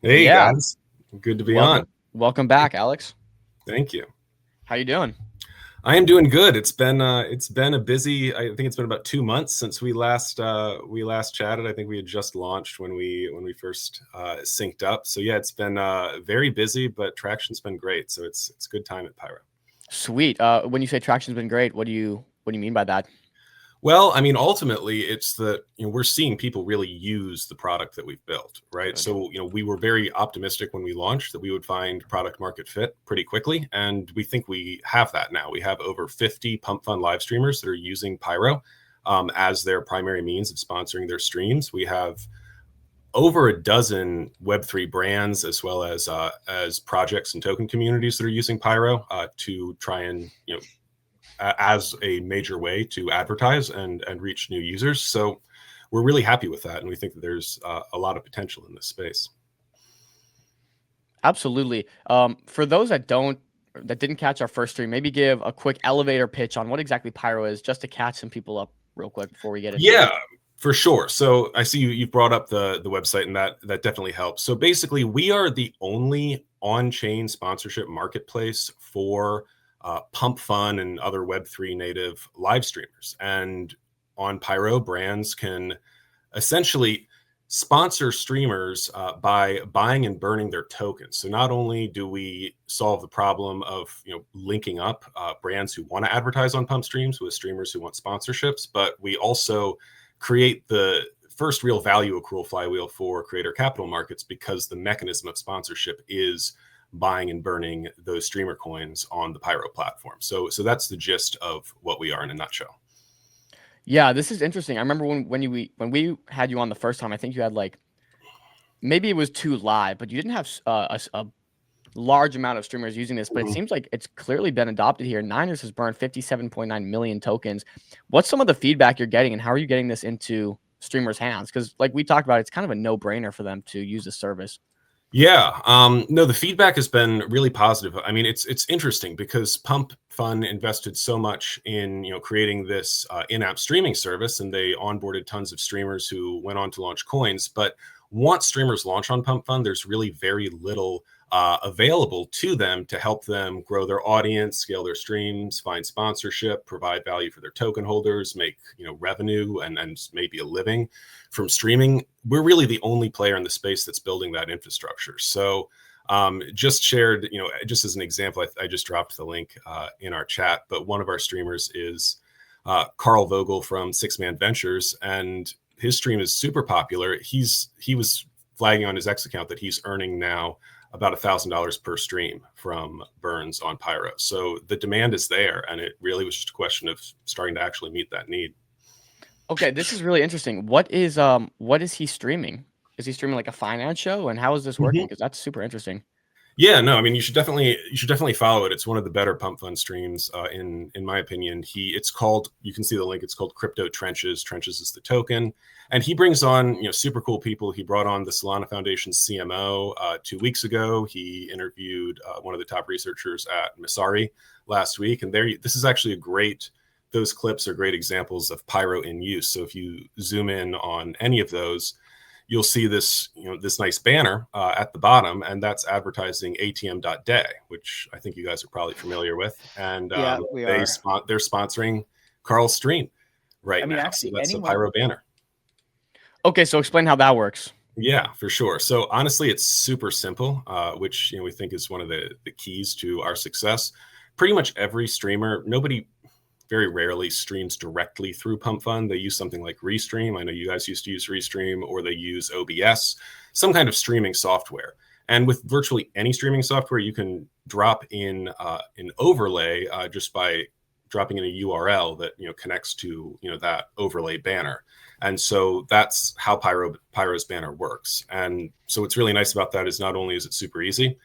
Hey Yeah, guys, good to be welcome on. welcome back, Alex. Thank you. How you doing? I am doing good. It's been a busy. I think it's been about 2 months since we last chatted. I think we had just launched when we first synced up. So yeah, it's been very busy, but traction's been great. So it's good time at Pyro. Sweet. When you say traction's been great, what do you mean by that? Well, I mean, ultimately, it's that we're seeing people really use the product that we've built, right? Good. So we were very optimistic when we launched that we would find product market fit pretty quickly, and we think we have that now. We have over 50 Pump Fund live streamers that are using Pyro as their primary means of sponsoring their streams. We have over a dozen Web3 brands as projects and token communities that are using Pyro to try and as a major way to advertise and reach new users. So we're really happy with that, and we think that there's a lot of potential in this space. Absolutely. For those that didn't catch our first stream, maybe give a quick elevator pitch on what exactly Pyro is, just to catch some people up real quick before we get into it. Yeah, for sure. So I see you've brought up the website, and that definitely helps. So basically, we are the only on-chain sponsorship marketplace for Pump Fun and other Web3 native live streamers. And on Pyro, brands can essentially sponsor streamers by buying and burning their tokens. So not only do we solve the problem of linking up brands who want to advertise on Pump streams with streamers who want sponsorships, but we also create the first real value accrual flywheel for creator capital markets, because the mechanism of sponsorship is buying and burning those streamer coins on the Pyro platform. So that's the gist of what we are in a nutshell. Yeah, this is interesting. I remember when we had you on the first time, I think you had like maybe it was 2 live, but you didn't have a large amount of streamers using this, but it seems like it's clearly been adopted here. Niners has burned 57.9 million tokens. What's some of the feedback you're getting, and how are you getting this into streamers' hands? Because like we talked about, it's kind of a no-brainer for them to use the service. Yeah, no, the feedback has been really positive. I mean, it's interesting because Pump Fun invested so much in creating this in-app streaming service, and they onboarded tons of streamers who went on to launch coins. But once streamers launch on Pump Fun, there's really very little available to them to help them grow their audience, scale their streams, find sponsorship, provide value for their token holders, make revenue and maybe a living from streaming. We're really the only player in the space that's building that infrastructure. So just shared, just as an example, I just dropped the link in our chat, but one of our streamers is Carl Vogel from Six Man Ventures, and his stream is super popular. He was flagging on his X account that he's earning now about $1,000 per stream from burns on Pyro. So the demand is there, and it really was just a question of starting to actually meet that need. Okay, this is really interesting. What is he streaming? Is he streaming like a finance show, and how is this working? Mm-hmm. Because that's super interesting. Yeah, no, I mean, you should definitely follow it. It's one of the better Pump Fun streams, in my opinion. It's called, you can see the link. It's called Crypto Trenches. Trenches is the token, and he brings on super cool people. He brought on the Solana Foundation CMO 2 weeks ago. He interviewed one of the top researchers at Masari last week, and this is actually those clips are great examples of Pyro in use. So if you zoom in on any of those, you'll see this nice banner at the bottom, and that's advertising ATM.day, which I think you guys are probably familiar with. And Yeah, we they're are. sponsoring Carl's stream right I mean, now. actually, So that's a anyone. Pyro banner. Okay, so explain how that works. Yeah, for sure. So honestly, it's super simple, which we think is one of the keys to our success. Pretty much every streamer, nobody very rarely streams directly through Pump Fund. They use something like Restream. I know you guys used to use Restream, or they use OBS, some kind of streaming software. And with virtually any streaming software, you can drop in an overlay just by dropping in a URL that connects to that overlay banner. And so that's how Pyro's banner works. And so what's really nice about that is not only is it super easy,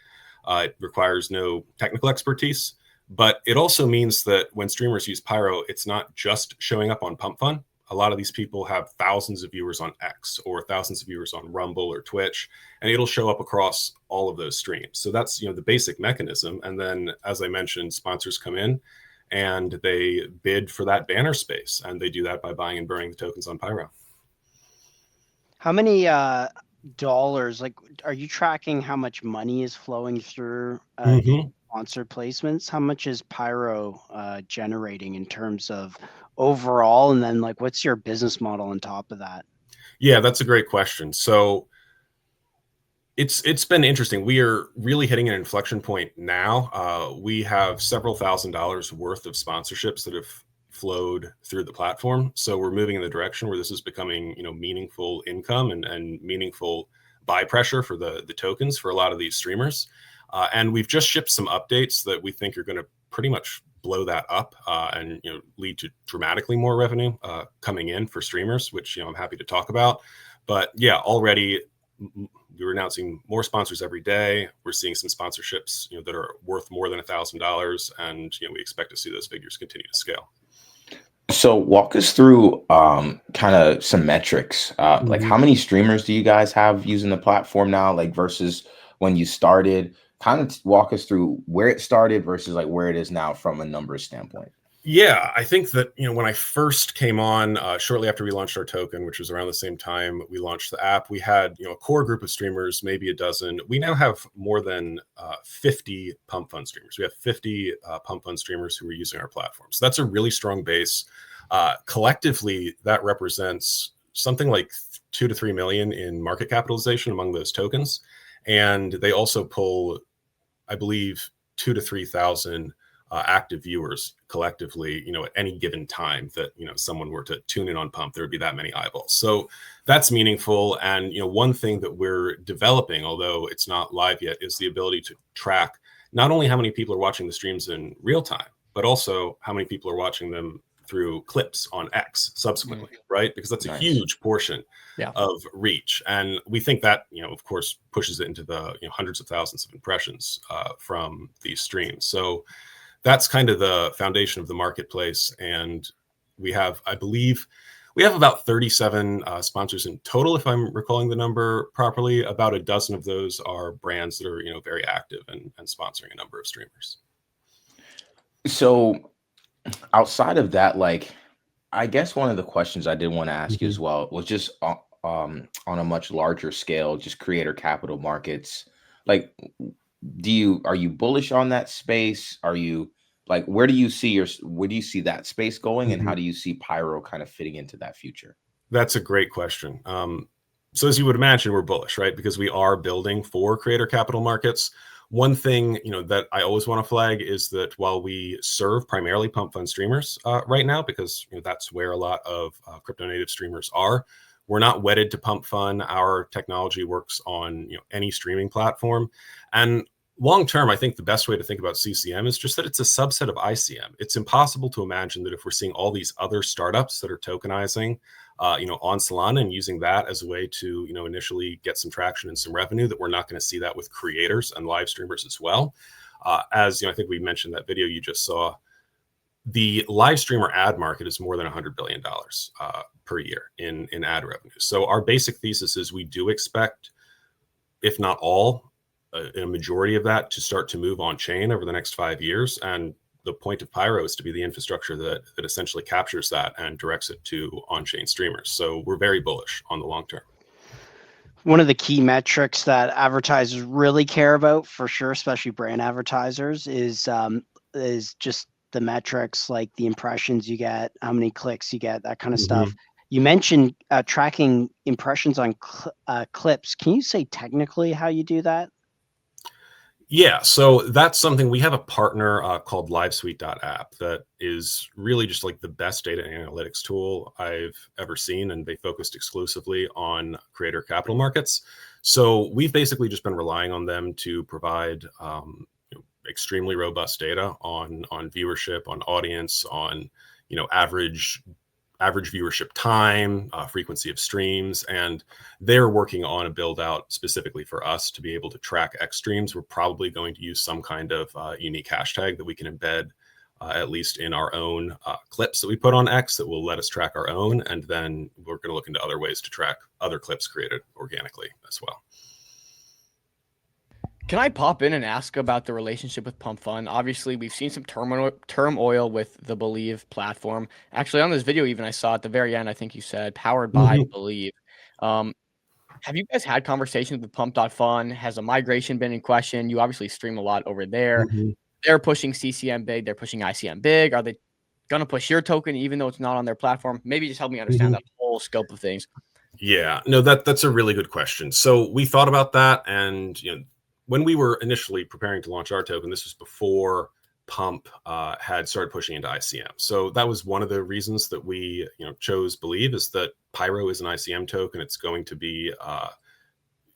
it requires no technical expertise, but it also means that when streamers use Pyro, it's not just showing up on Pump Fun. A lot of these people have thousands of viewers on X or thousands of viewers on Rumble or Twitch, and it'll show up across all of those streams. So that's the basic mechanism. And then, as I mentioned, sponsors come in and they bid for that banner space, and they do that by buying and burning the tokens on Pyro. How many dollars, like, are you tracking how much money is flowing through these Hmm. sponsored placements? How much is Pyro generating in terms of overall? And then, like, what's your business model on top of that? Yeah, that's a great question. So it's been interesting. We are really hitting an inflection point now. We have several $1,000s worth of sponsorships that have flowed through the platform. So we're moving in the direction where this is becoming, meaningful income and meaningful buy pressure for the tokens for a lot of these streamers. And we've just shipped some updates that we think are going to pretty much blow that up and lead to dramatically more revenue coming in for streamers, which I'm happy to talk about. But yeah, already we're announcing more sponsors every day. We're seeing some sponsorships, that are worth more than $1,000, and we expect to see those figures continue to scale. So walk us through kind of some metrics. Like Mm-hmm. how many streamers do you guys have using the platform now, like versus when you started? Kind of walk us through where it started versus like where it is now from a numbers standpoint. Yeah, I think that when I first came on, shortly after we launched our token, which was around the same time we launched the app, we had a core group of streamers, maybe a dozen. We now have more than 50 pump fund streamers. We have 50 pump fund streamers who are using our platform. So that's a really strong base. Collectively, that represents something like 2 to 3 million in market capitalization among those tokens, and they also pull, I believe, 2 to 3 thousand active viewers collectively, at any given time that, someone were to tune in on Pump, there would be that many eyeballs. So that's meaningful. And, one thing that we're developing, although it's not live yet, is the ability to track not only how many people are watching the streams in real time, but also how many people are watching them through clips on X subsequently, right? Because that's a Nice. huge portion Yeah. of reach. And we think that, of course, pushes it into the hundreds of thousands of impressions from these streams. So that's kind of the foundation of the marketplace. And we have, I believe, we have about 37 sponsors in total, if I'm recalling the number properly. About a dozen of those are brands that are, very active and sponsoring a number of streamers. So outside of that, like, I guess one of the questions I did want to ask you Mm-hmm. as well was just on a much larger scale, just creator capital markets. Like, are you bullish on that space? Are you like, where do you see that space going, and Mm-hmm. how do you see Pyro kind of fitting into that future? That's a great question. So as you would imagine, we're bullish, right? Because we are building for creator capital markets. One thing, that I always want to flag is that while we serve primarily pump fund streamers right now, because that's where a lot of crypto native streamers are, we're not wedded to pump fund. Our technology works on any streaming platform, and long term, I think the best way to think about CCM is just that it's a subset of ICM. It's impossible to imagine that if we're seeing all these other startups that are tokenizing on Solana and using that as a way to, initially get some traction and some revenue, that we're not going to see that with creators and live streamers as well. As I think we mentioned that video you just saw, the live streamer ad market is more than $100 billion per year in ad revenue. So our basic thesis is we do expect, if not all, a majority of that to start to move on chain over the next 5 years. And the point of Pyro is to be the infrastructure that essentially captures that and directs it to on-chain streamers. So we're very bullish on the long term. One of the key metrics that advertisers really care about, for sure, especially brand advertisers, is just the metrics like the impressions you get, how many clicks you get, that kind of stuff. You mentioned tracking impressions on clips. Can you say technically how you do that? Yeah, so that's something. We have a partner called LiveSuite.app that is really just like the best data analytics tool I've ever seen, and they focused exclusively on creator capital markets. So we've basically just been relying on them to provide extremely robust data on viewership, on audience, on average viewership time, frequency of streams, and they're working on a build out specifically for us to be able to track X streams. We're probably going to use some kind of unique hashtag that we can embed at least in our own clips that we put on X that will let us track our own. And then we're going to look into other ways to track other clips created organically as well. Can I pop in and ask about the relationship with Pump Fund? Obviously, we've seen some turmoil with the Believe platform. Actually, on this video, even I saw at the very end, I think you said powered by Believe. Have you guys had conversations with Pump.Fun? Has a migration been in question? You obviously stream a lot over there. They're pushing CCM big. They're pushing ICM big. Are they going to push your token even though it's not on their platform? Maybe just help me understand that whole scope of things. Yeah, no, that's a really good question. So we thought about that, and when we were initially preparing to launch our token, this was before Pump had started pushing into ICM. So that was one of the reasons that we chose Believe, is that PYRO is an ICM token. It's going to be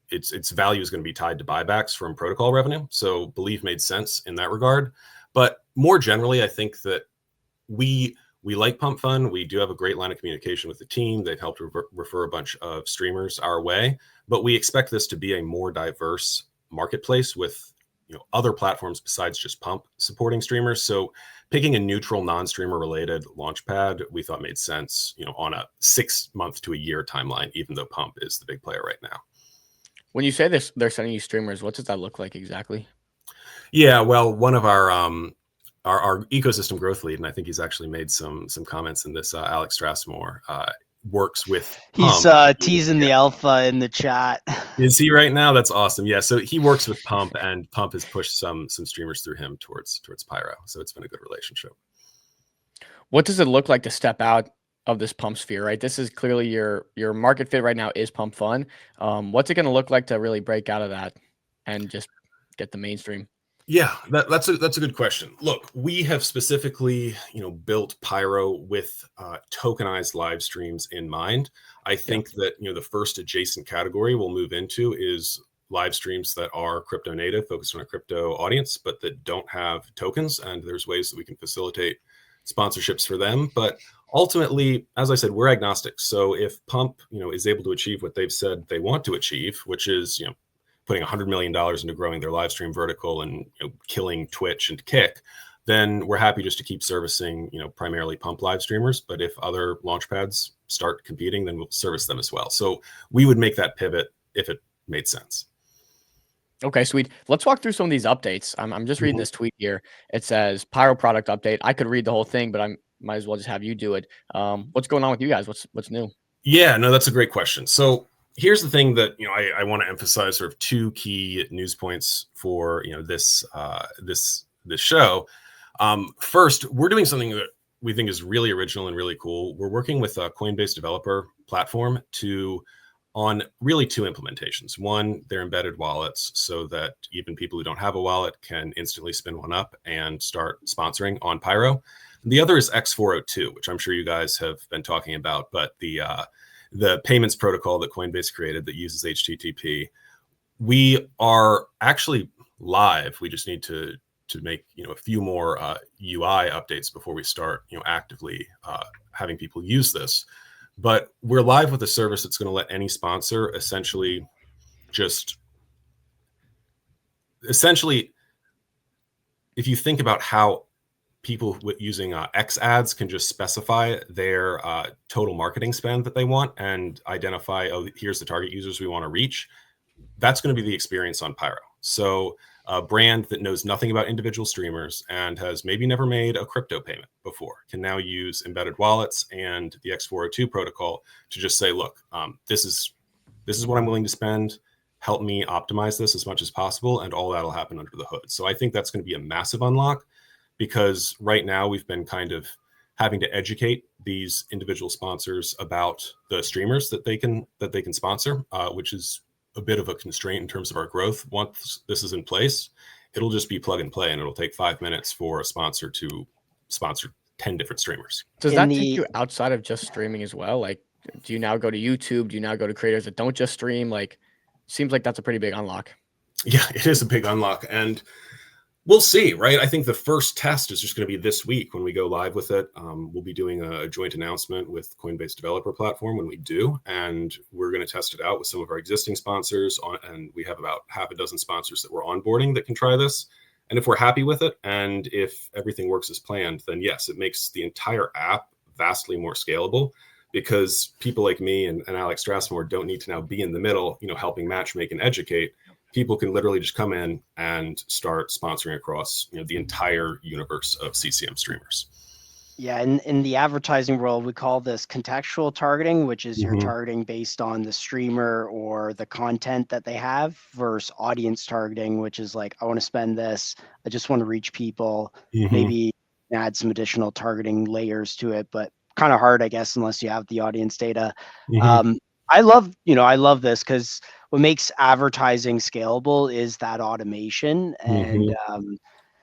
its value is going to be tied to buybacks from protocol revenue. So Believe made sense in that regard. But more generally, I think that we like Pump Fun. We do have a great line of communication with the team. They've helped refer a bunch of streamers our way, but we expect this to be a more diverse marketplace with other platforms besides just Pump supporting streamers. So picking a neutral, non-streamer related launchpad, we thought made sense, on a 6 month to a year timeline, even though Pump is the big player right now. When you say this, they're sending you streamers, what does that look like exactly? Yeah, well, one of our ecosystem growth lead, and I think he's actually made some comments in this, Alex Strassmore, works with Pump. He's teasing the alpha in the chat. Is he right now? That's awesome. Yeah, so he works with Pump, and Pump has pushed some streamers through him towards PYRO. So it's been a good relationship. What does it look like to step out of this Pump sphere, right? This is clearly your market fit right now is Pump Fun. What's it going to look like to really break out of that and just get the mainstream? Yeah, that's a good question. Look, we have specifically, built PYRO with tokenized live streams in mind. I think that the first adjacent category we'll move into is live streams that are crypto native, focused on a crypto audience, but that don't have tokens. And there's ways that we can facilitate sponsorships for them. But ultimately, as I said, we're agnostic. So if Pump, is able to achieve what they've said they want to achieve, which is, putting $100 million into growing their live stream vertical and killing Twitch and Kick, then we're happy just to keep servicing, primarily Pump live streamers. But if other launchpads start competing, then we'll service them as well. So we would make that pivot if it made sense. Okay, sweet. Let's walk through some of these updates. I'm just reading this tweet here. It says PYRO product update. I could read the whole thing, but I might as well just have you do it. What's going on with you guys? What's new? Yeah, no, that's a great question. So here's the thing that I want to emphasize, sort of two key news points for this show. First, we're doing something that we think is really original and really cool. We're working with a Coinbase developer platform on really two implementations. One, they're embedded wallets so that even people who don't have a wallet can instantly spin one up and start sponsoring on PYRO. The other is X402, which I'm sure you guys have been talking about, but the payments protocol that Coinbase created that uses HTTP. We are actually live. We just need to make a few more UI updates before we start actively having people use this. But we're live with a service that's going to let any sponsor essentially, if you think about how people using X ads can just specify their total marketing spend that they want and identify, oh, here's the target users we want to reach. That's going to be the experience on PYRO. So a brand that knows nothing about individual streamers and has maybe never made a crypto payment before can now use embedded wallets and the X402 protocol to just say, look, this is what I'm willing to spend. Help me optimize this as much as possible. And all that'll happen under the hood. So I think that's going to be a massive unlock, because right now we've been kind of having to educate these individual sponsors about the streamers that they can sponsor, which is a bit of a constraint in terms of our growth. Once this is in place, it'll just be plug and play, and it'll take 5 minutes for a sponsor to sponsor 10 different streamers. Does that take you outside of just streaming as well? Like, do you now go to YouTube? Do you now go to creators that don't just stream? Like, seems like that's a pretty big unlock. Yeah, it is a big unlock. And we'll see, right? I think the first test is just going to be this week when we go live with it. We'll be doing a joint announcement with Coinbase developer platform when we do, and we're going to test it out with some of our existing sponsors. And we have about half a dozen sponsors that we're onboarding that can try this. And if we're happy with it, and if everything works as planned, then yes, it makes the entire app vastly more scalable, because people like me and Alex Strassmore don't need to now be in the middle, helping matchmake and educate. People can literally just come in and start sponsoring across the entire universe of CCM streamers. Yeah, in the advertising world, we call this contextual targeting, which is you're Mhm. targeting based on the streamer or the content that they have, versus audience targeting, which is like, I want to spend this, I just want to reach people, Mhm. maybe add some additional targeting layers to it, but kind of hard, I guess, unless you have the audience data. Mhm. Um, I love this because what makes advertising scalable is that automation. And Mhm.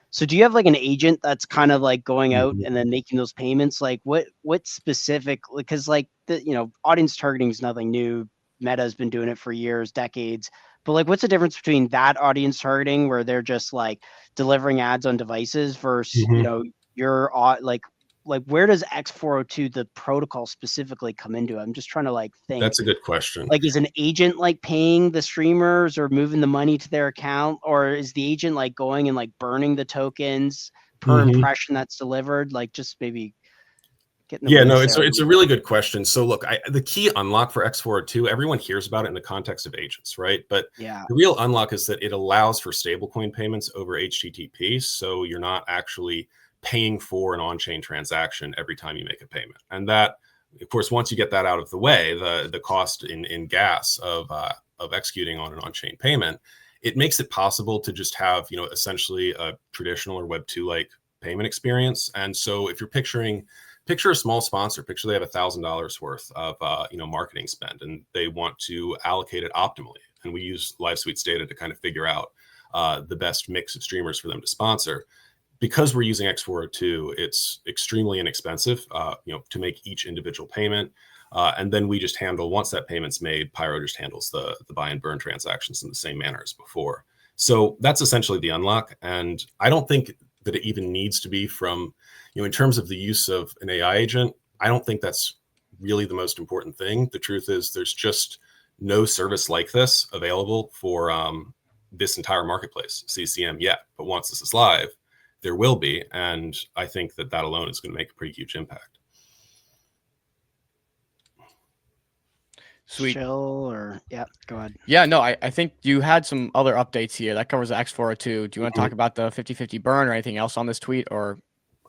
so do you have like an agent that's kind of like going out Mhm. and then making those payments? Like what specific, because like audience targeting is nothing new. Meta's been doing it for years, decades. But like what's the difference between that audience targeting where they're just like delivering ads on devices versus, Mhm. your like where does X402 the protocol specifically come into it? I'm just trying to like think. That's a good question. Like, is an agent like paying the streamers or moving the money to their account, or is the agent like going and like burning the tokens per Mhm. impression that's delivered? Like, just maybe get in the Yeah, no, weeds it's there a it's little a bit. really good question. So look, the key unlock for X402, everyone hears about it in the context of agents, right? But Yeah. the real unlock is that it allows for stablecoin payments over HTTP, so you're not actually paying for an on-chain transaction every time you make a payment. And that, of course, once you get that out of the way, the cost in gas of executing on an on-chain payment, it makes it possible to just have, essentially a traditional or Web2 like payment experience. And so if you're picture a small sponsor, picture they have $1,000 worth of marketing spend, and they want to allocate it optimally, and we use LiveSuite's data to kind of figure out the best mix of streamers for them to sponsor. Because we're using X402, it's extremely inexpensive to make each individual payment, and then we just handle, once that payment's made, PYRO just handles the buy and burn transactions in the same manner as before. So that's essentially the unlock, and I don't think that it even needs to be from, in terms of the use of an AI agent, I don't think that's really the most important thing. The truth is there's just no service like this available for this entire marketplace, CCM, yet. But once this is live, there will be. And I think that alone is going to make a pretty huge impact. Sweet. Chill or go ahead. Yeah, no, I think you had some other updates here. That covers the X402. Do you want to talk about the 50/50 burn or anything else on this tweet? Or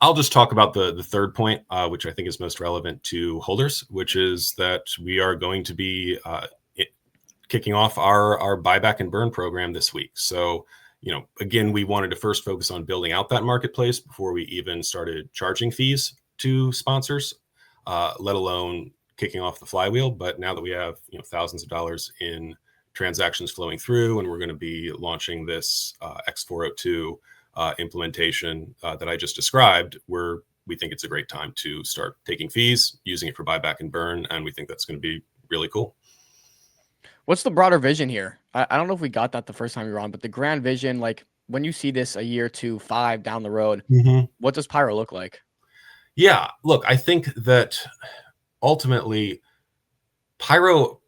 I'll just talk about the third point, which I think is most relevant to holders, which is that we are going to be kicking off our buyback and burn program this week. So, again, we wanted to first focus on building out that marketplace before we even started charging fees to sponsors, let alone kicking off the flywheel. But now that we have thousands of dollars in transactions flowing through, and we're going to be launching this X402 implementation that I just described, we think it's a great time to start taking fees, using it for buyback and burn, and we think that's going to be really cool. what's the broader vision here? I don't know if we got that the first time you were on, but the grand vision, like when you see this a year, 2, 5 down the road, what does PYRO look like? Yeah, look, I think that ultimately PYRO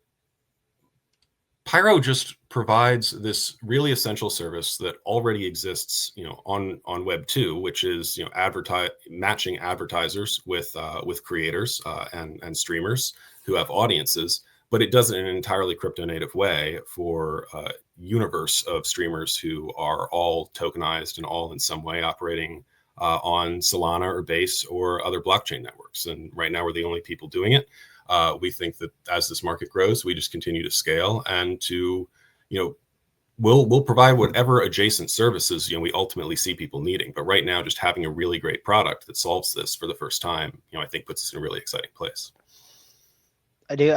just provides this really essential service that already exists, on Web 2, which is matching advertisers with creators and streamers who have audiences, but it does it in an entirely crypto native way for a universe of streamers who are all tokenized and all in some way operating on Solana or Base or other blockchain networks. And right now we're the only people doing it. We think that as this market grows, we just continue to scale and to, we'll provide whatever adjacent services, we ultimately see people needing. But right now, just having a really great product that solves this for the first time, I think puts us in a really exciting place. I do.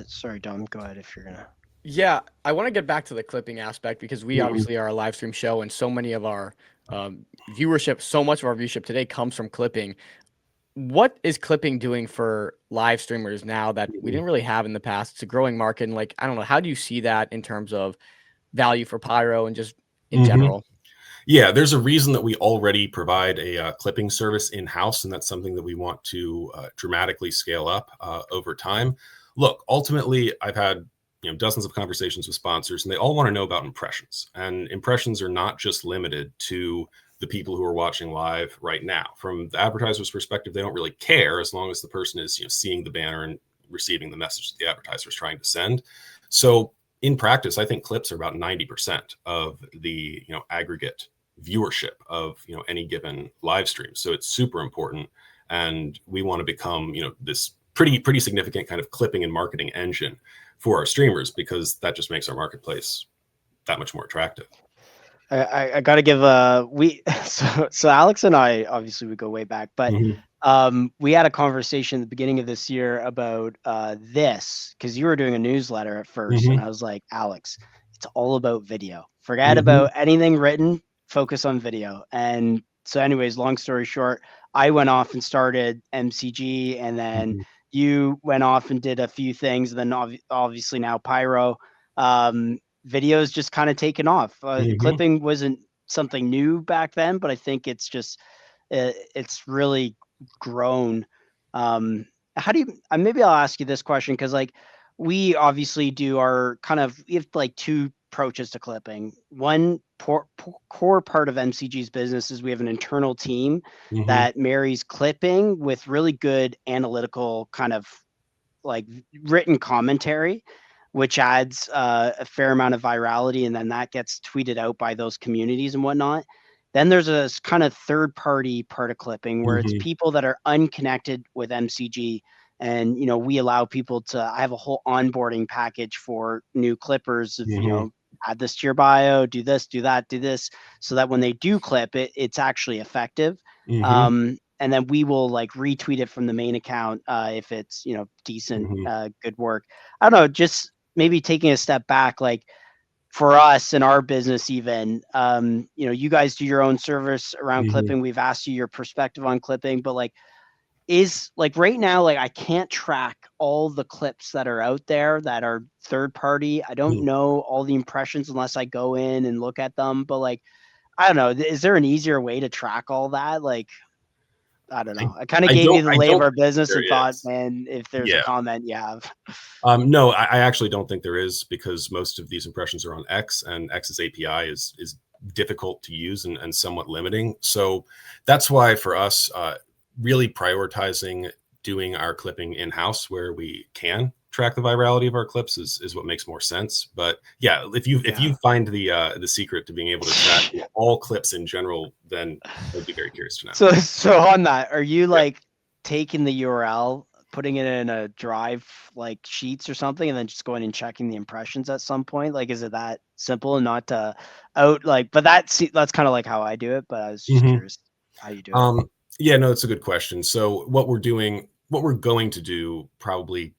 Sorry, Dom. Go ahead if you're gonna. Yeah, I want to get back to the clipping aspect because we obviously are a live stream show, and so many of our viewership, so much of our viewership today comes from clipping. What is clipping doing for live streamers now that we didn't really have in the past? It's a growing market, and like, I don't know, how do you see that in terms of value for PYRO and just in general? Yeah, there's a reason that we already provide a clipping service in-house, and that's something that we want to dramatically scale up over time. Look, ultimately, I've had dozens of conversations with sponsors, and they all want to know about impressions. And impressions are not just limited to the people who are watching live right now. From the advertiser's perspective, they don't really care as long as the person is seeing the banner and receiving the message that the advertiser is trying to send. So in practice, I think clips are about 90% of the aggregate viewership of any given live stream. So it's super important. and we want to become, this pretty significant kind of clipping and marketing engine for our streamers, because that just makes our marketplace that much more attractive. I got to give so Alex and I, obviously we go way back, but we had a conversation at the beginning of this year about this, because you were doing a newsletter at first, and I was like, Alex, it's all about video. Forget about anything written, focus on video. And so anyways, long story short, I went off and started MCG, and then you went off and did a few things, and then obviously now PYRO. Videos just kind of taken off. Clipping wasn't something new back then, but I think it's just it's really grown. How do you? Maybe I'll ask you this question, because like we obviously do our we have like two approaches to clipping. One core part of MCG's business is we have an internal team that marries clipping with really good analytical kind of like written commentary, which adds a fair amount of virality, and then that gets tweeted out by those communities and whatnot. Then there's a kind of third-party part of clipping where it's people that are unconnected with MCG, and we allow people to. I have a whole onboarding package for new clippers of add this to your bio, do this, do that, do this, so that when they do clip it, it's actually effective. And then we will like retweet it from the main account if it's decent, good work. I don't know, just maybe taking a step back, like for us in our business, even you guys do your own service around clipping. We've asked you your perspective on clipping, but like is like right now, like I can't track all the clips that are out there that are third party. I don't know all the impressions unless I go in and look at them. But like, I don't know, is there an easier way to track all that? Like, I don't know. I kind of gave you the lay of our business and thought, man, if there's a comment you have. No, I actually don't think there is, because most of these impressions are on X, and X's API is difficult to use and somewhat limiting. So that's why for us, really prioritizing doing our clipping in-house where we can track the virality of our clips is what makes more sense. But yeah, if you find the secret to being able to track all clips in general, then I'd be very curious to know. So on that, are you like taking the URL, putting it in a drive like Sheets or something, and then just going and checking the impressions at some point? Like, is it that simple and not to out like? But that's kind of like how I do it. But I was just curious how you do it. Yeah, no, it's a good question. So what we're going to do probably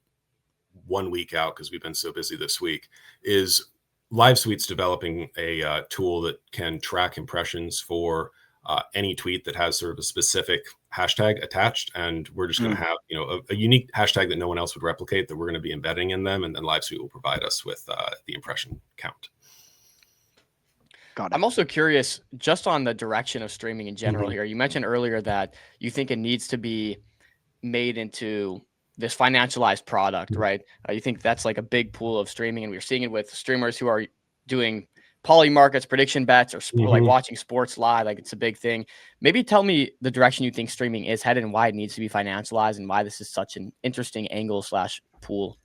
1 week out, because we've been so busy this week, is LiveSuite's developing a tool that can track impressions for any tweet that has sort of a specific hashtag attached, and we're just going to have a unique hashtag that no one else would replicate that we're going to be embedding in them, and then LiveSuite will provide us with the impression count. I'm also curious just on the direction of streaming in general here. You mentioned earlier that you think it needs to be made into this financialized product, right? You think that's like a big pool of streaming, and we're seeing it with streamers who are doing poly markets, prediction bets, or like watching sports live. Like it's a big thing. Maybe tell me the direction you think streaming is headed and why it needs to be financialized and why this is such an interesting angle / pool.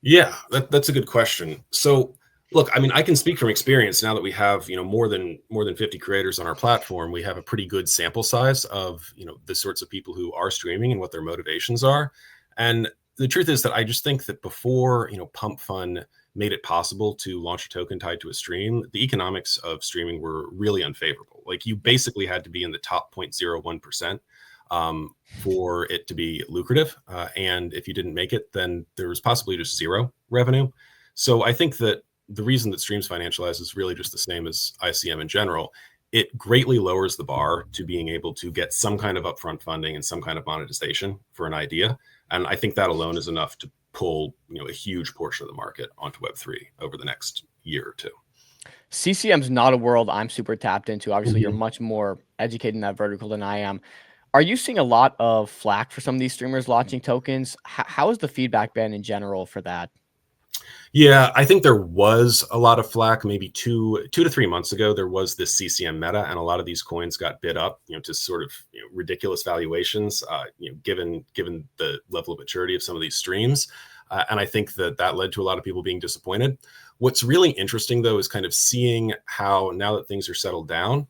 Yeah, that's a good question. So look, I mean, I can speak from experience now that we have, more than 50 creators on our platform. We have a pretty good sample size of, the sorts of people who are streaming and what their motivations are. And the truth is that I just think that before, Pump Fun made it possible to launch a token tied to a stream, the economics of streaming were really unfavorable. Like you basically had to be in the top 0.01% for it to be lucrative. And if you didn't make it, then there was possibly just zero revenue. So I think that the reason that streams financialize is really just the same as ICM in general. It greatly lowers the bar to being able to get some kind of upfront funding and some kind of monetization for an idea. And I think that alone is enough to pull, a huge portion of the market onto Web3 over the next year or two. CCM's not a world I'm super tapped into. Obviously, you're much more educated in that vertical than I am. Are you seeing a lot of flack for some of these streamers launching tokens? How has the feedback been in general for that? Yeah, I think there was a lot of flack maybe 2 to 3 months ago. There was this CCM meta, and a lot of these coins got bid up, to sort of ridiculous valuations, given the level of maturity of some of these streams. And I think that led to a lot of people being disappointed. What's really interesting, though, is kind of seeing how now that things are settled down,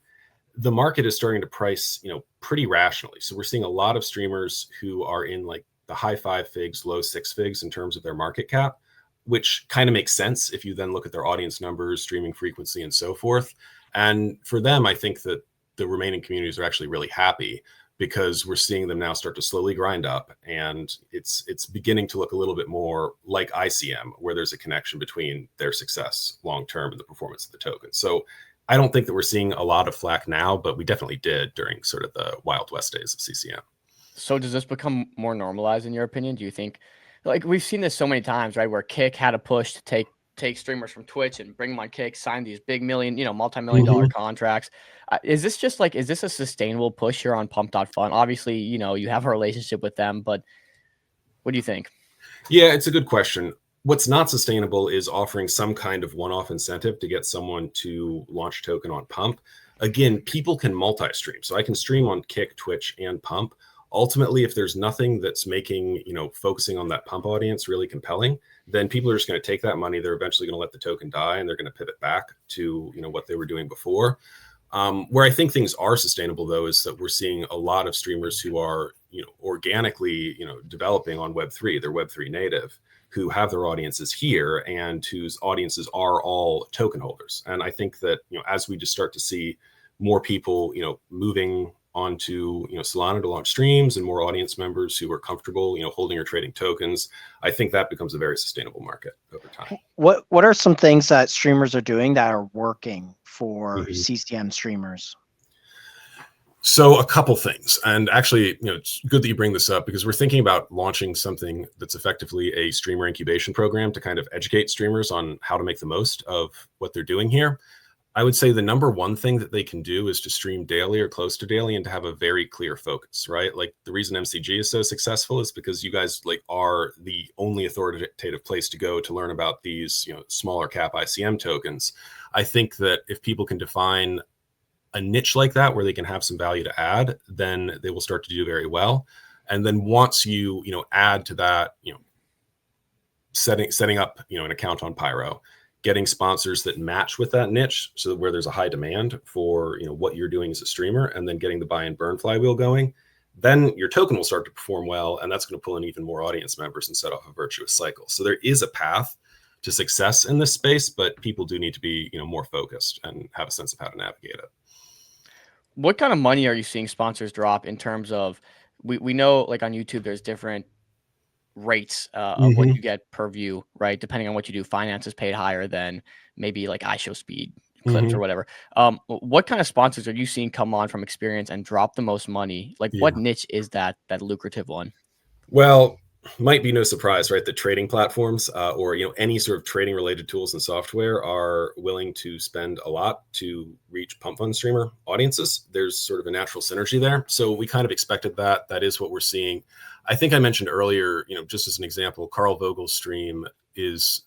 the market is starting to price, pretty rationally. So we're seeing a lot of streamers who are in like the high 5 figs, low 6 figs in terms of their market cap, which kind of makes sense if you then look at their audience numbers, streaming frequency, and so forth. And for them, I think that the remaining communities are actually really happy because we're seeing them now start to slowly grind up, and it's beginning to look a little bit more like ICM, where there's a connection between their success long term and the performance of the token. So I don't think that we're seeing a lot of flack now, but we definitely did during sort of the Wild West days of CCM. So does this become more normalized in your opinion? Do you think, like we've seen this so many times, right? Where Kick had a push to take streamers from Twitch and bring them on Kick, sign these big multi-million dollar contracts. Is this a sustainable push here on Pump.Fun? Obviously, you have a relationship with them, but what do you think? Yeah, it's a good question. What's not sustainable is offering some kind of one-off incentive to get someone to launch a token on Pump. Again, people can multi-stream. So I can stream on Kick, Twitch, and Pump. Ultimately, if there's nothing that's making, focusing on that Pump audience really compelling, then people are just going to take that money. They're eventually going to let the token die, and they're going to pivot back to, what they were doing before. Where I think things are sustainable, though, is that we're seeing a lot of streamers who are, organically, developing on Web3. They're Web3 native, who have their audiences here and whose audiences are all token holders. And I think that, as we just start to see more people, moving onto Solana to launch streams and more audience members who are comfortable holding or trading tokens, I think that becomes a very sustainable market over time. What are some things that streamers are doing that are working for CCM streamers? So a couple things, and actually it's good that you bring this up because we're thinking about launching something that's effectively a streamer incubation program to kind of educate streamers on how to make the most of what they're doing here. I would say the number one thing that they can do is to stream daily or close to daily and to have a very clear focus, right? Like the reason MCG is so successful is because you guys are the only authoritative place to go to learn about these, smaller cap ICM tokens. I think that if people can define a niche like that where they can have some value to add, then they will start to do very well. And then once you, add to that, setting up, an account on PYRO, getting sponsors that match with that niche, so where there's a high demand for what you're doing as a streamer, and then getting the buy and burn flywheel going, then your token will start to perform well, and that's going to pull in even more audience members and set off a virtuous cycle. So there is a path to success in this space, but people do need to be more focused and have a sense of how to navigate it. What kind of money are you seeing sponsors drop in terms of, we know like on YouTube there's different rates of what you get per view, right? Depending on what you do, finance is paid higher than maybe like iShow speed clips or whatever. What kind of sponsors are you seeing come on from experience and drop the most money? Like what niche is that lucrative one? Well, might be no surprise, right? The trading platforms or any sort of trading related tools and software are willing to spend a lot to reach Pump Fund streamer audiences. There's sort of a natural synergy there. So we kind of expected that. That is what we're seeing. I think I mentioned earlier, just as an example, Carl Vogel's stream is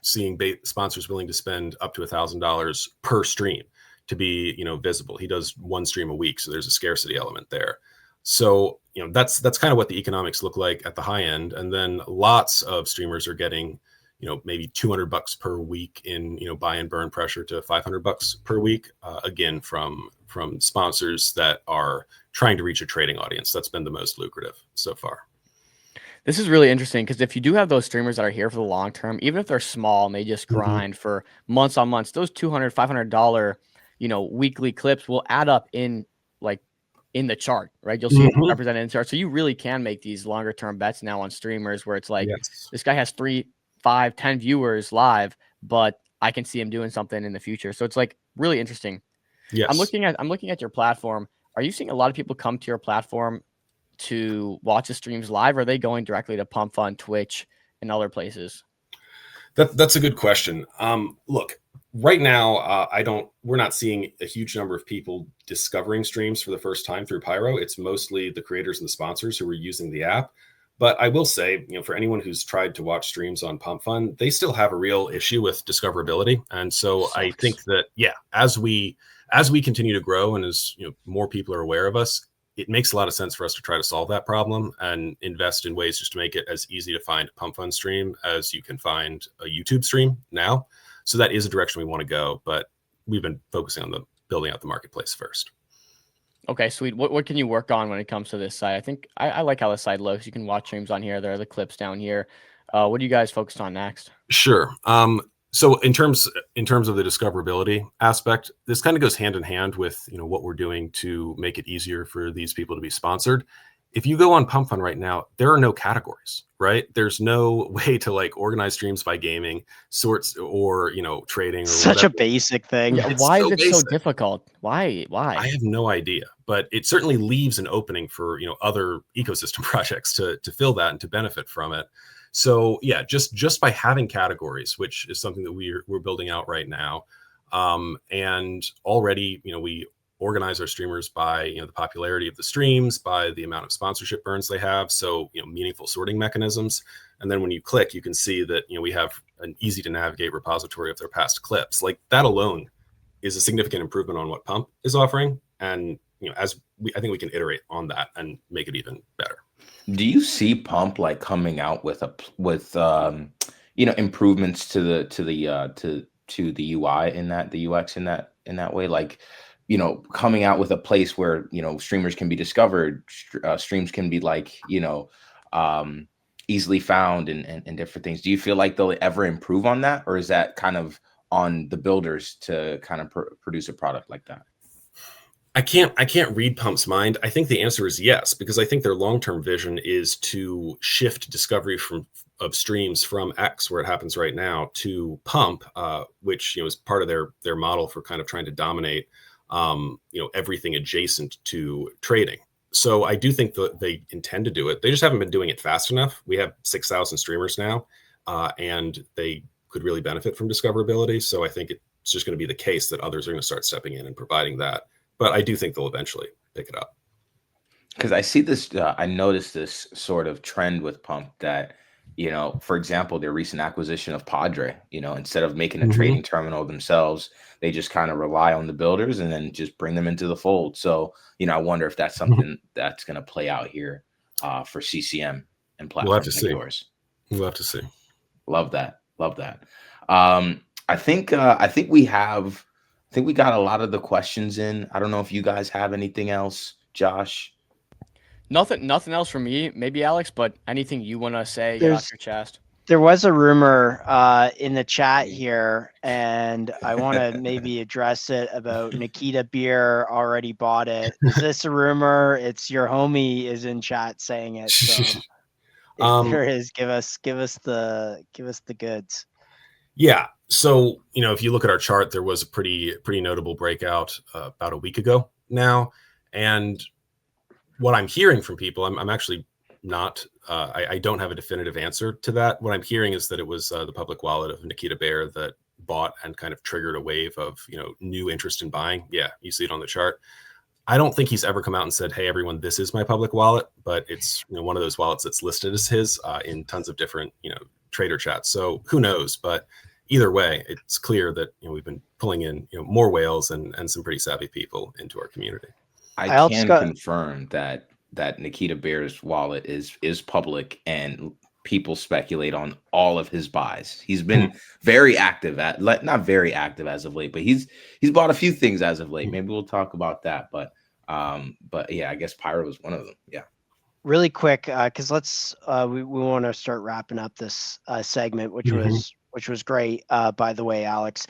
seeing sponsors willing to spend up to $1,000 per stream to be, visible. He does one stream a week, so there's a scarcity element there. So, that's kind of what the economics look like at the high end. And then lots of streamers are getting, maybe $200 per week in, buy and burn pressure to $500 per week. Again, from sponsors that are trying to reach a trading audience. That's been the most lucrative so far. This is really interesting because if you do have those streamers that are here for the long term, even if they're small and they just grind for months on months, those $200, $500, weekly clips will add up in the chart, right? You'll see it represented in the chart. So you really can make these longer term bets now on streamers where it's like, this guy has 3, 5, 10 viewers live, but I can see him doing something in the future. So it's like really interesting. Yes. I'm looking at your platform. Are you seeing a lot of people come to your platform to watch the streams live? Or are they going directly to Pump Fund, Twitch, and other places? That's a good question. Look, right now, we're not seeing a huge number of people discovering streams for the first time through PYRO. It's mostly the creators and the sponsors who are using the app. But I will say, for anyone who's tried to watch streams on Pump Fund, they still have a real issue with discoverability. And so I think that, as we continue to grow and as more people are aware of us, it makes a lot of sense for us to try to solve that problem and invest in ways just to make it as easy to find a Pump Fund stream as you can find a YouTube stream now. So that is a direction we want to go, but we've been focusing on building out the marketplace first. Okay, sweet. What can you work on when it comes to this site? I think I like how the site looks. You can watch streams on here. There are the clips down here. What are you guys focused on next? Sure. So in terms of the discoverability aspect, this kind of goes hand in hand with what we're doing to make it easier for these people to be sponsored. If you go on Pump Fund right now, there are no categories, right? There's no way to like organize streams by gaming, sorts, or trading or Such whatever. a basic thing. Yeah, It's why so is it so basic. difficult? Why? I have no idea, but it certainly leaves an opening for other ecosystem projects to fill that and to benefit from it. So yeah, just by having categories, which is something that we're building out right now, and already we organize our streamers by the popularity of the streams, by the amount of sponsorship burns they have, so meaningful sorting mechanisms. And then when you click, you can see that we have an easy to navigate repository of their past clips. Like that alone is a significant improvement on what Pump is offering, and I think we can iterate on that and make it even better. Do you see Pump like coming out with improvements to the UI in that, the UX in that way, like coming out with a place where streamers can be discovered, streams can be like easily found and different things? Do you feel like they'll ever improve on that, or is that kind of on the builders to kind of produce a product like that? I can't read Pump's mind. I think the answer is yes, because I think their long-term vision is to shift discovery of streams from X, where it happens right now, to Pump, which is part of their model for kind of trying to dominate everything adjacent to trading. So I do think that they intend to do it. They just haven't been doing it fast enough. We have 6,000 streamers now, and they could really benefit from discoverability. So I think it's just going to be the case that others are going to start stepping in and providing that. But I do think they'll eventually pick it up. Because I see this, I noticed this sort of trend with Pump that, for example, their recent acquisition of Padre, instead of making a trading terminal themselves, they just kind of rely on the builders and then just bring them into the fold. So, I wonder if that's something that's going to play out here for CCM and platforms like yours. We'll have to see. Love that. Love that. I think we got a lot of the questions in. I don't know if you guys have anything else, Josh. Nothing else from me, maybe Alex, but anything you want to say, get off your chest? There was a rumor in the chat here, and I want to maybe address it about Nikita Beer already bought it. Is this a rumor? It's your homie is in chat saying it. So if there is, give us the goods. Yeah. So, if you look at our chart, there was a pretty notable breakout about a week ago now. And what I'm hearing from people, I'm actually not, I don't have a definitive answer to that. What I'm hearing is that it was the public wallet of Nikita Bear that bought and kind of triggered a wave of, new interest in buying. Yeah, you see it on the chart. I don't think he's ever come out and said, hey, everyone, this is my public wallet, but it's one of those wallets that's listed as his in tons of different, trader chats. So who knows? But either way, it's clear that we've been pulling in more whales and some pretty savvy people into our community. I can confirm that Nikita Bear's wallet is public, and people speculate on all of his buys. He's been very active not very active as of late, but he's bought a few things as of late. Maybe we'll talk about that. But yeah, I guess PYRO is one of them. Yeah. Really quick, because we want to start wrapping up this segment, which was great. By the way, Alex,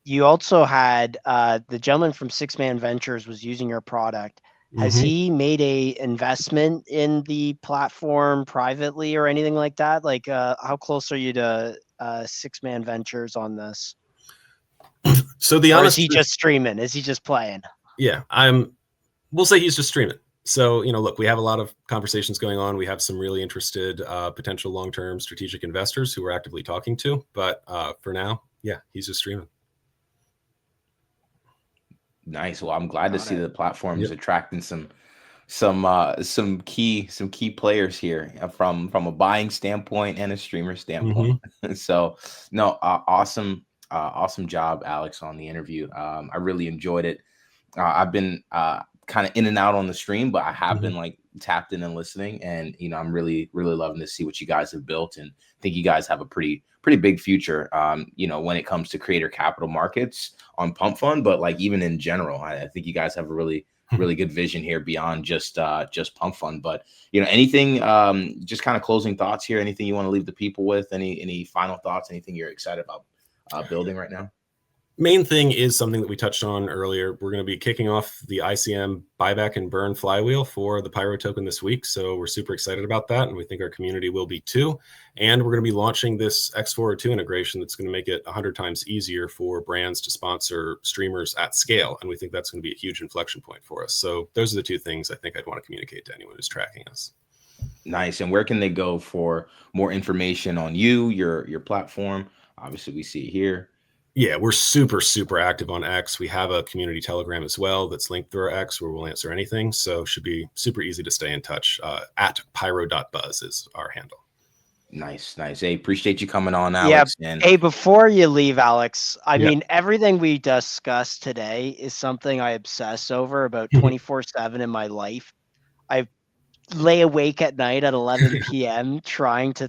you also had the gentleman from Six Man Ventures was using your product. Has he made a investment in the platform privately or anything like that? Like, how close are you to Six Man Ventures on this? So is he just streaming? Is he just playing? Yeah, we'll say he's just streaming. So, look, we have a lot of conversations going on. We have some really interested potential long-term strategic investors who we're actively talking to. But for now, yeah, he's just streaming. Nice. Well, I'm glad to see the platform is attracting some key players here from a buying standpoint and a streamer standpoint. So no, awesome job, Alex, on the interview. I really enjoyed it. I've been kind of in and out on the stream, but I have been like tapped in and listening, and I'm really loving to see what you guys have built, and I think you guys have a pretty big future when it comes to creator capital markets on Pump Fund, but like even in general. I think you guys have a really good vision here beyond just Pump Fund. But anything, just kind of closing thoughts here, anything you want to leave the people with, any final thoughts, anything you're excited about building right now? Main thing is something that we touched on earlier. We're going to be kicking off the ICM buyback and burn flywheel for the PYRO token this week. So we're super excited about that, and we think our community will be too. And we're going to be launching this X402 integration that's going to make it 100 times easier for brands to sponsor streamers at scale. And we think that's going to be a huge inflection point for us. So those are the two things I think I'd want to communicate to anyone who's tracking us. Nice. And where can they go for more information on you, your platform? Obviously, we see it here. Yeah, we're super active on X. We have a community Telegram as well that's linked through our X where we'll answer anything. So should be super easy to stay in touch. At pyro.buzz is our handle. Nice. Hey, appreciate you coming on, Alex. Yeah. Hey, before you leave, Alex, I mean, everything we discussed today is something I obsess over about 24/7 in my life. I lay awake at night at 11 p.m. trying to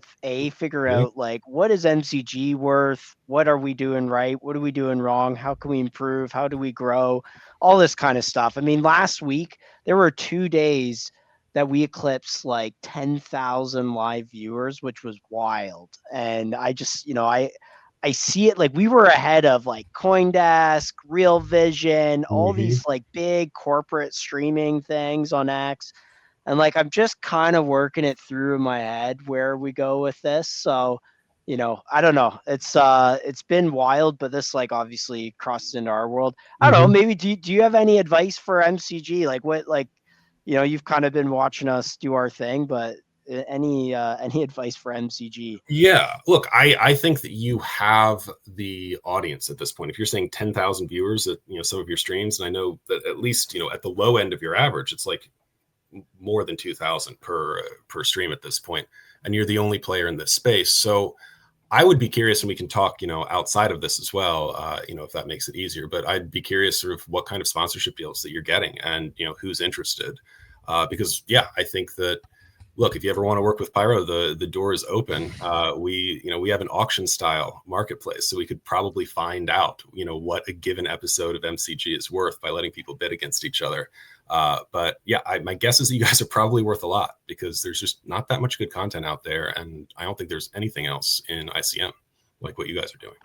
figure out like, what is MCG worth? What are we doing right? What are we doing wrong? How can we improve? How do we grow? All this kind of stuff. I mean, last week there were 2 days that we eclipsed like 10,000 live viewers, which was wild. And I just, I see it like we were ahead of like CoinDesk, Real Vision, all these like big corporate streaming things on X. And like, I'm just kind of working it through in my head where we go with this. So, I don't know. It's been wild, but this like obviously crosses into our world. I don't know. Maybe do you have any advice for MCG? Like what, like, you've kind of been watching us do our thing, but any advice for MCG? Yeah, look, I think that you have the audience at this point. If you're saying 10,000 viewers at some of your streams, and I know that at least at the low end of your average, it's like more than 2,000 per stream at this point, and you're the only player in this space. So I would be curious, and we can talk outside of this as well, if that makes it easier, but I'd be curious sort of what kind of sponsorship deals that you're getting, and who's interested, because I think that, look, if you ever want to work with Pyro, the door is open. We have an auction style marketplace, so we could probably find out what a given episode of MCG is worth by letting people bid against each other. But my guess is that you guys are probably worth a lot, because there's just not that much good content out there, and I don't think there's anything else in ICM like what you guys are doing.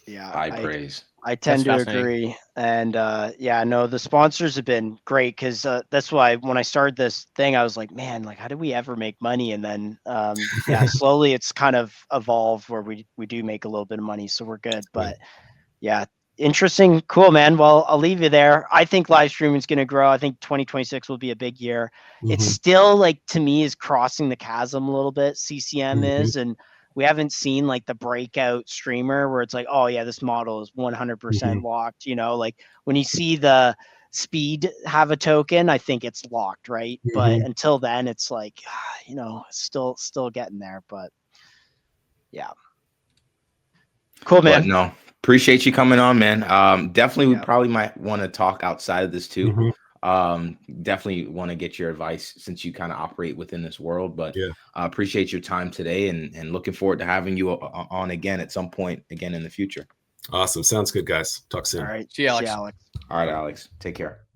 Yeah, praise. I tend to agree. And no, the sponsors have been great, because that's why when I started this thing, I was like, man, like, how do we ever make money? And then slowly it's kind of evolved where we do make a little bit of money, so we're good. But interesting. Cool, man. Well, I'll leave you there. I think live streaming is going to grow. I think 2026 will be a big year. It's still like, to me, is crossing the chasm a little bit. CCM is, and we haven't seen like the breakout streamer where it's like, oh yeah, this model is 100% locked. Like when you see the Speed have a token, I think it's locked, right? But until then, it's like, still getting there. But yeah, cool, man. But no, appreciate you coming on, man. Definitely, we probably might want to talk outside of this too. Definitely want to get your advice since you kind of operate within this world, but appreciate your time today, and looking forward to having you on again at some point again in the future. Awesome. Sounds good, guys. Talk soon. All right. See you, Alex. All right, Alex. Take care.